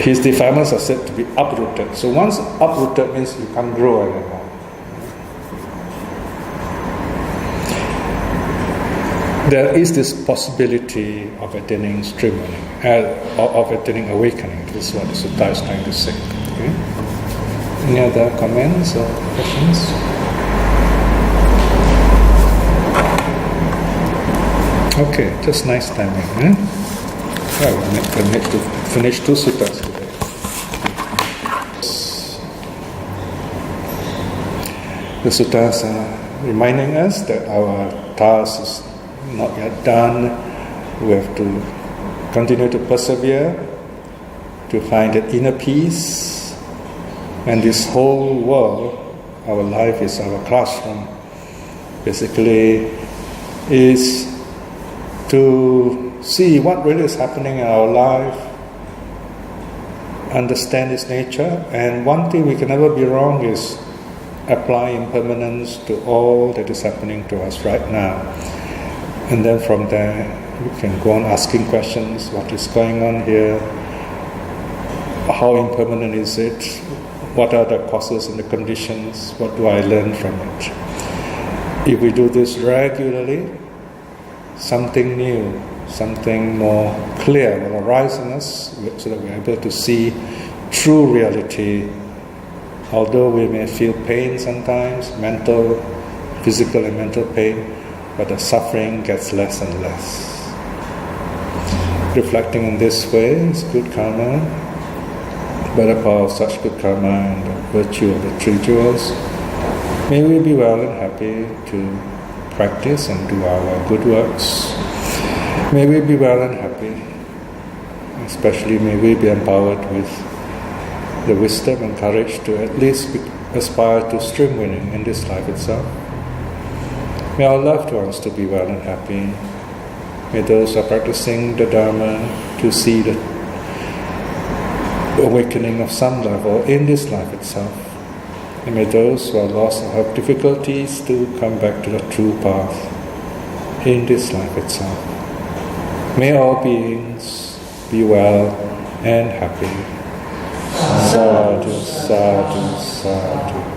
His defilements are said to be uprooted. So once uprooted means you can't grow anymore. There is this possibility of attaining stream winning, of attaining awakening. This is what the sutta is trying to say. Okay? Any other comments or questions? Okay, just nice timing. Well, we need to finish 2 suttas today. The suttas are reminding us that our task is not yet done. We have to continue to persevere, to find that inner peace. And this whole world, our life is our classroom, basically is to see what really is happening in our life, understand its nature. And one thing we can never be wrong is apply impermanence to all that is happening to us right now. And then from there, you can go on asking questions. What is going on here? How impermanent is it? What are the causes and the conditions? What do I learn from it? If we do this regularly, something new, something more clear will arise in us so that we're able to see true reality. Although we may feel pain sometimes, mental, physical and mental pain, but the suffering gets less and less. Reflecting in this way is good karma, by the power of such good karma and the virtue of the three jewels. May we be well and happy to practice and do our good works. May we be well and happy. Especially may we be empowered with the wisdom and courage to at least aspire to stream winning in this life itself. May our loved ones to be well and happy. May those who are practicing the Dharma to see the awakening of some level in this life itself. And may those who are lost or have difficulties to come back to the true path in this life itself. May all beings be well and happy. Sadhu, sadhu, sadhu.